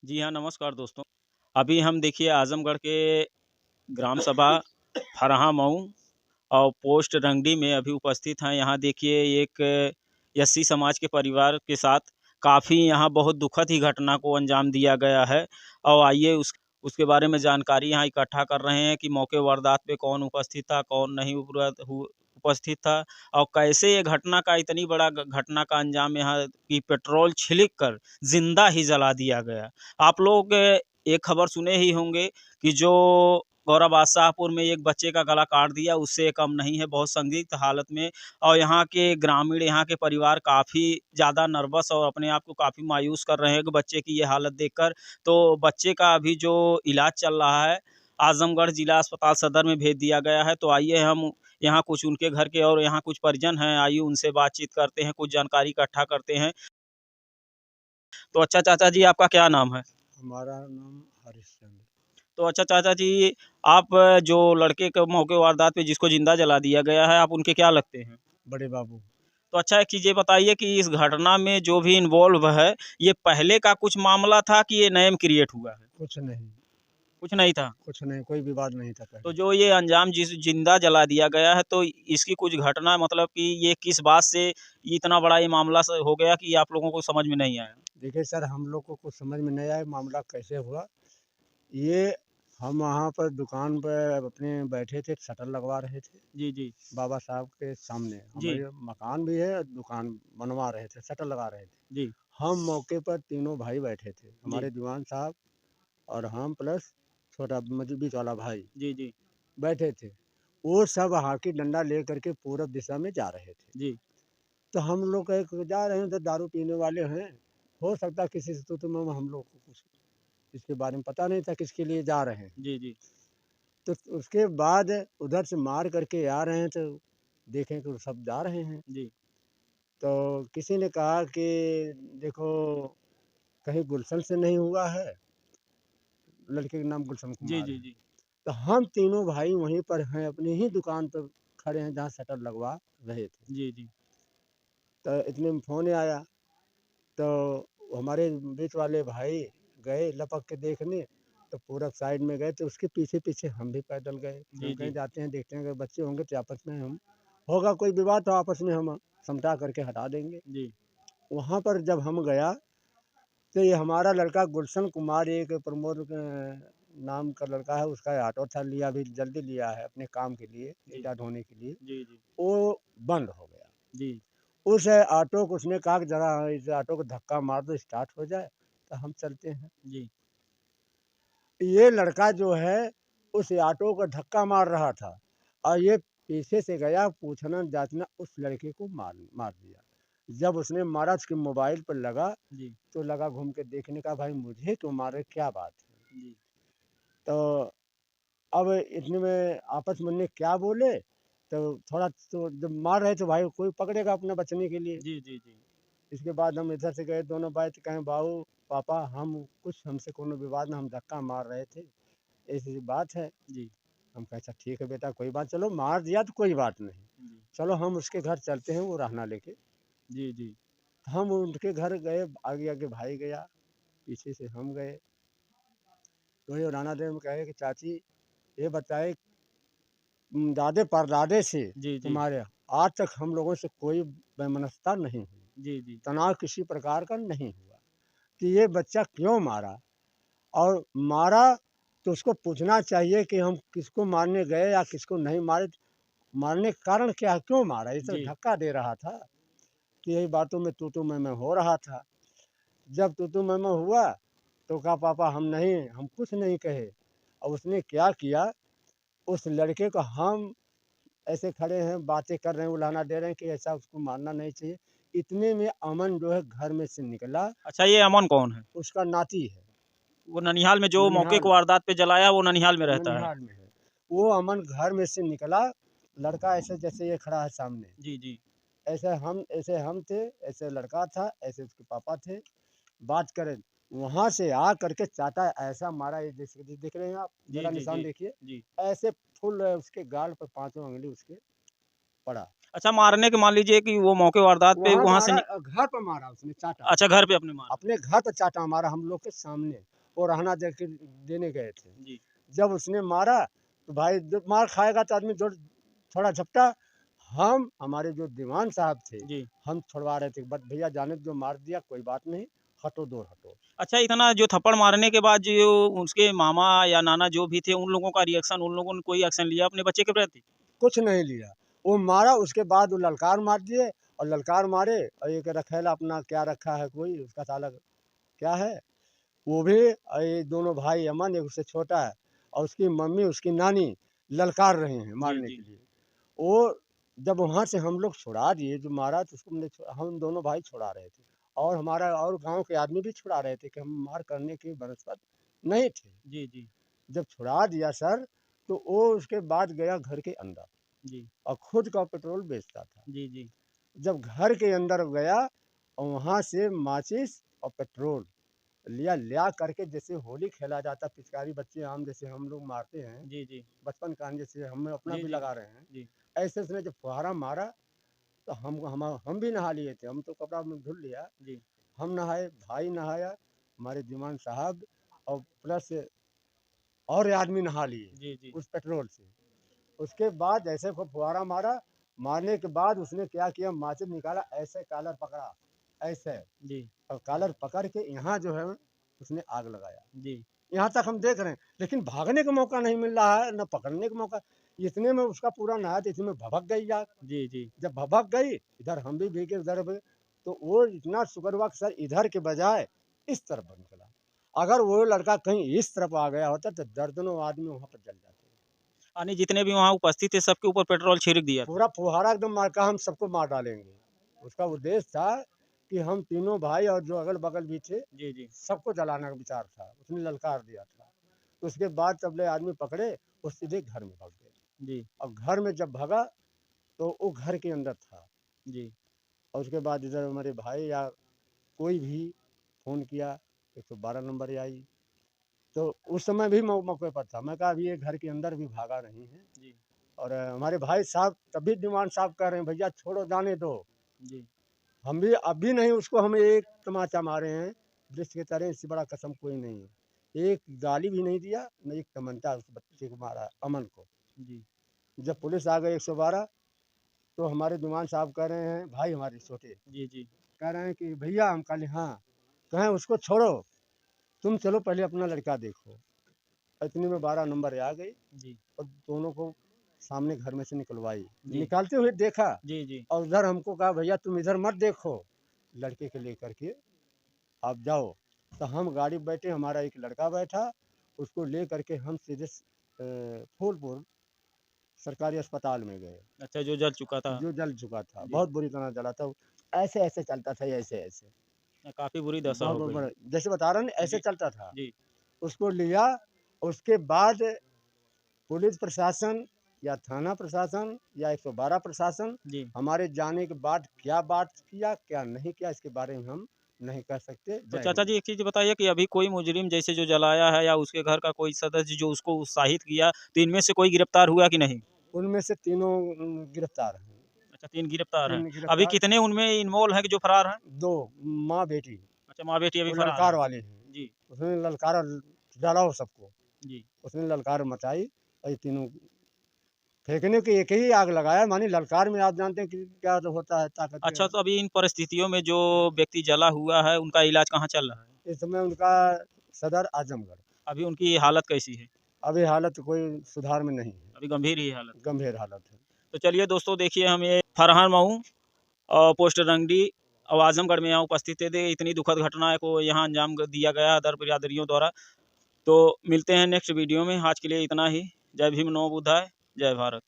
जी हाँ, नमस्कार दोस्तों। अभी हम देखिए आज़मगढ़ के ग्राम सभा फरहा मऊ और पोस्ट रंगडी में अभी उपस्थित हैं। यहाँ देखिए एक एससी समाज के परिवार के साथ काफ़ी यहाँ बहुत दुखद ही घटना को अंजाम दिया गया है और आइए उसके बारे में जानकारी यहाँ इकट्ठा कर रहे हैं कि मौके वारदात पे कौन उपस्थित था, कौन नहीं उपस्थित था और कैसे ये घटना का इतनी बड़ा घटना का अंजाम यहाँ की पेट्रोल छिड़क कर जिंदा ही जला दिया गया। आप लोग एक खबर सुने ही होंगे कि जो गौरव बादशाहपुर में एक बच्चे का गला काट दिया, उससे कम नहीं है, बहुत संदिग्ध हालत में। और यहाँ के ग्रामीण, यहाँ के परिवार काफ़ी ज़्यादा नर्वस और अपने आप को काफ़ी मायूस कर रहे हैं कि बच्चे की ये हालत देखकर। तो बच्चे का अभी जो इलाज चल रहा है, आजमगढ़ जिला अस्पताल सदर में भेज दिया गया है। तो आइए हम यहाँ कुछ उनके घर के और यहाँ कुछ परिजन हैं, आइए उनसे बातचीत करते हैं, कुछ जानकारी इकट्ठा करते हैं। तो अच्छा चाचा जी, आपका क्या नाम है? हमारा नाम हरिश्चंद्र। तो अच्छा चाचा जी, आप जो लड़के के मौके वारदात पे जिसको जिंदा जला दिया गया है, आप उनके क्या लगते हैं? बड़े बाबू। तो अच्छा एक चीज़ ये बताइए कि इस घटना में जो भी इन्वॉल्व है, ये पहले का कुछ मामला था कि ये नए में क्रिएट हुआ है? कुछ नहीं, कुछ नहीं था। कुछ नहीं, कोई विवाद नहीं था तो पहले। जो ये अंजाम जिस जिंदा जला दिया गया है, तो इसकी कुछ घटना मतलब कि ये किस बात से इतना बड़ा ये मामला हो गया कि आप लोगों को समझ में नहीं आया? देखिए सर, हम लोग को कुछ समझ में नहीं आया मामला कैसे हुआ। ये हम वहाँ पर दुकान पर अपने बैठे थे, शटर लगवा रहे थे जी जी। बाबा साहब के सामने। जी हमारे मकान भी है, दुकान बनवा रहे थे, शटर लगा रहे थे। जी। हम मौके पर तीनों भाई बैठे थे, जी हमारे दीवान साहब और हम प्लस छोटा बीच वाला भाई जी। जी बैठे थे। वो सब हाथी डंडा ले करके पूरब दिशा में जा रहे थे। जी। तो हम लोग कहे जा रहे हैं तो दारू पीने वाले हैं, हो सकता है किसी से तो हम लोग को कुछ इसके बारे में पता नहीं था किसके लिए जा रहे हैं। जी जी। तो उसके बाद उधर से मार करके आ रहे हैं तो देखें कि वो सब जा रहे हैं। जी तो किसी ने कहा कि देखो कहीं गुलशन से नहीं हुआ है, लड़के का नाम गुलशन जी। कुमार जी है। जी। तो हम तीनों भाई वहीं पर हैं, अपनी ही दुकान पर खड़े हैं जहाँ शटर लगवा रहे थे। जी जी। तो इतने में फ़ोन आया, तो हमारे बीच वाले भाई गए लपक के देखने। तो पूरब साइड में गए तो उसके पीछे पीछे हम भी पैदल गए कि हम जी कहीं जी। जाते हैं देखते हैं अगर बच्चे होंगे तो आपस में हम होगा कोई विवाद तो आपस में हम समझा करके हटा देंगे। जी वहाँ पर जब हम गया तो ये हमारा लड़का गुलशन कुमार एक प्रमोद नाम का लड़का है, उसका ऑटो था, लिया अभी जल्दी लिया है अपने काम के लिए, जी। ईटा ढोने के लिए। जी जी। वो बंद हो गया। जी उस ऑटो को उसने कहा कि जरा इस ऑटो को धक्का मार दो स्टार्ट हो जाए तो हम चलते हैं। जी। ये लड़का जो है उस ऑटो को धक्का मार रहा था और ये पीछे से गया पूछना जांचना उस लड़के को मार मार दिया। जब उसने मारा उसके मोबाइल पर लगा जी तो लगा घूम के देखने का भाई मुझे क्यों मारे क्या बात है। जी। तो अब इतने में आपस में उन्हें क्या बोले तो थोड़ा तो जब मार रहे तो भाई कोई पकड़ेगा अपने बचने के लिए। जी जी। जी इसके बाद हम इधर से गए दोनों भाई तो कहें बाबू पापा हम कुछ हमसे कोनो विवाद में हम धक्का मार रहे थे, ऐसी बात है। जी। हम कहे अच्छा ठीक है बेटा कोई बात, चलो मार दिया तो कोई बात नहीं, जी चलो हम उसके घर चलते हैं वो रहना लेके। जी। जी हम उनके घर गए, आगे आगे भाई गया, पीछे से हम गए। तो ये राना देव में कहे कि चाची ये बताए दादे परदादे से जी। जी तुम्हारे आज तक हम लोगों से कोई वैमनस्यता नहीं हुई, जी। जी। तनाव किसी प्रकार का नहीं हुआ कि ये बच्चा क्यों मारा। और मारा तो उसको पूछना चाहिए कि हम किसको मारने गए या किसको नहीं मारे, मारने का कारण क्या, क्यों मारा। ये तो जी धक्का दे रहा था कि यही बातों में तू मैं हो रहा था। जब तू मैं हुआ तो कहा पापा हम नहीं, हम कुछ नहीं कहे। और उसने क्या किया, उस लड़के को हम ऐसे खड़े हैं बातें कर रहे हैं उलाहना दे रहे हैं कि ऐसा उसको मारना नहीं चाहिए। इतने में अमन जो है घर में से निकला, अच्छा, ये अमन कौन है? उसका नाती है, वो ननिहाल में जो मौके को ननिहाल, वारदात पे जलाया, वो ननिहाल में रहता है? ननिहाल में है। वो अमन घर में से निकला, लड़का ऐसे जैसे ये खड़ा है सामने, जी जी। ऐसे हम थे, ऐसे लड़का था, ऐसे उसके पापा थे, बात करें। वहाँ से आ करके चाटा ऐसा मारा, ये देख रहे हैं आप, जी जरा जी। निशान जी देखिए, जी। ऐसे फुल उसके गाल पर पांचों उंगली उसके पड़ा। अच्छा, मारने के मान लीजिए कि वो मौके वारदात पे वहाँ से घर पर मारा उसने, चाटा। अच्छा, घर पे अपने मारा। अपने घर पर चाटा मारा हम लोग के सामने, वो रहना देने गए थे। जी, जब उसने मारा तो भाई जब मार खाएगा तो आदमी जो थोड़ा झपटा, हम हमारे जो दीवान साहब थे, जी। हम छुड़वा रहे थे, बट भैया जाने जो मार दिया कोई बात नहीं, हटो दूर हटो। अच्छा, इतना जो थप्पड़ मारने के बाद जो उसके मामा या नाना जो भी थे, उन लोगों का रिएक्शन, उन लोगों ने कोई एक्शन लिया अपने बच्चे के प्रति? कुछ नहीं लिया, वो मारा उसके बाद वो ललकार मार दिए, और ललकार मारे और एक रखेला अपना क्या रखा है कोई उसका साला क्या है, वो भी ये दोनों भाई अमन, एक उससे छोटा है, और उसकी मम्मी उसकी नानी ललकार रहे हैं जी, मारने जी। के लिए। वो जब वहाँ से हम लोग छुड़ा दिए, जो मारा तो उसको हम दोनों भाई छुड़ा रहे थे, और हमारा और गांव के आदमी भी छुड़ा रहे थे कि हम मार करने की बनस्पत नहीं थे। जी, जी। जब छुड़ा दिया सर, तो वो उसके बाद गया घर के अंदर, जी। और खुद का पेट्रोल बेचता था। जी, जी। जब घर के अंदर गया और वहाँ से माचिस और पेट्रोल लिया करके, जैसे होली खेला जाता पिचकारी बच्चे आम जैसे हम लोग मारते हैं, जी, जी। बचपन का जैसे हम अपना जी, भी जी। लगा रहे हैं, जी। ऐसे उसने जब फुहारा मारा तो हम भी नहा लिए थे, हम तो कपड़ा में धुल लिया, जी। हम नहाए, भाई नहाया, हमारे दीवान साहब, और प्लस और आदमी नहा लिए जी, जी। उस पेट्रोल से। उसके बाद ऐसे को फुहारा मारा, मारने के बाद उसने क्या किया, माचिस निकाला, ऐसे कॉलर पकड़ा, ऐसे, जी। और कॉलर पकड़ के यहाँ जो है उसने आग लगाया। जी। यहाँ तक हम देख रहे हैं, लेकिन भागने का मौका नहीं मिल रहा है, न पकड़ने का मौका। इतने में उसका पूरा नया तो इसमें भभक गई आग। जी, जी। जब भभक गई, इधर हम भी भीगे उधर भी, तो वो इतना शुक्र हुआ कि सर इधर के बजाय इस तरफ निकला। अगर वो लड़का कहीं इस तरफ आ गया होता तो दर्जनों आदमी वहाँ पर जल जाते। यानी जितने भी वहाँ उपस्थित थे सबके ऊपर पेट्रोल छिड़क दिया था। पूरा फुहारा एकदम मार का हम सबको मार डालेंगे। उसका उद्देश्य था कि हम तीनों भाई और जो अगल बगल भी थे, जी, जी। सबको जलाने का विचार था। उसने ललकार दिया था। उसके बाद तबले आदमी पकड़े, वो सीधे घर में भाग गए। जी। अब घर में जब भागा तो वो घर के अंदर था, जी। और उसके बाद इधर हमारे भाई या कोई भी फ़ोन किया, 112 नंबर आई, तो उस समय भी मौके पर था। मैं कहा अभी ये घर के अंदर भी भागा नहीं है, जी। और हमारे भाई साहब तभी दीवान साहब कह रहे हैं भैया छोड़ो जाने दो। जी। हम भी अभी नहीं उसको हम एक तमाचा मारे हैं, वृक्ष की तरह, इससे बड़ा कसम कोई नहीं है। एक गाली भी नहीं दिया, न एक तमंचा उस बच्चे को मारा, अमन को। जी। जब पुलिस आ गई 112, तो हमारे दीवान साहब कह रहे हैं, भाई हमारे छोटे जी। जी। कह रहे हैं कि भैया, हम कहा हाँ, कहें उसको छोड़ो, तुम चलो पहले अपना लड़का देखो। इतने में 12 नंबर आ गई, जी। और दोनों को सामने घर में से निकलवाई। जी। निकालते हुए देखा, जी। जी। और उधर हमको कहा भैया तुम इधर मत देखो, लड़के के लेकर के आप जाओ। तो हम गाड़ी में बैठे, हमारा एक लड़का बैठा, उसको ले करके हम सीधे फूलपुर सरकारी अस्पताल में गए, अच्छा, जो जल चुका था। जो जल चुका था, जी। बहुत बुरी तरह जला था। ऐसे ऐसे चलता था, ऐसे ऐसे, काफ़ी बुरी दशा बहुत हो बहुत गई। बड़ा, जैसे बता रहा हूँ ना, ऐसे जी। चलता था। जी। उसको लिया, उसके बाद पुलिस प्रशासन या थाना प्रशासन या 112 प्रशासन, जी। हमारे जाने के बाद क्या बात किया क्या नहीं किया, इसके बारे में हम नहीं कह सकते। तो जय चाचा हिंद। जी, एक चीज़ बताइए कि अभी कोई मुजरिम जैसे जो जलाया है या उसके घर का कोई सदस्य जो उसको उत्साहित किया, तो इनमें से कोई गिरफ्तार हुआ कि नहीं? उनमें से तीनों गिरफ्तार हैं। अच्छा, 3 गिरफ्तार हैं। तीन अभी गिरफ्तार, कितने उनमें इन्वॉल्व हैं कि जो फरार हैं? दो माँ बेटी, अच्छा, माँ-बेटी अभी वो फरार ललकार हैं। वाले हैं। जी। उसने ललकारा, जलाओ सबको, जी। उसने ललकार मचाई, और ये तीनों फेंकने की एक ही आग लगाया, मानी ललकार में आप जानते हैं कि क्या होता है ताकत के। अच्छा, तो अभी इन परिस्थितियों में जो व्यक्ति जला हुआ है, उनका इलाज कहाँ चल रहा है? इस समय उनका सदर आजमगढ़, अभी उनकी हालत कैसी है? अभी हालत कोई सुधार में नहीं है, अभी गंभीर ही हालत है। गंभीर हालत है। तो चलिए दोस्तों, देखिए हम ये फरहान मऊ पोस्ट रंगडी और आजमगढ़ में यहाँ उपस्थित थे। इतनी दुखद घटना को यहाँ अंजाम दिया गया दर बिरादरियों द्वारा। तो मिलते हैं नेक्स्ट वीडियो में। आज के लिए इतना ही। जय भीम, नमो बुद्धाय, जय भारत।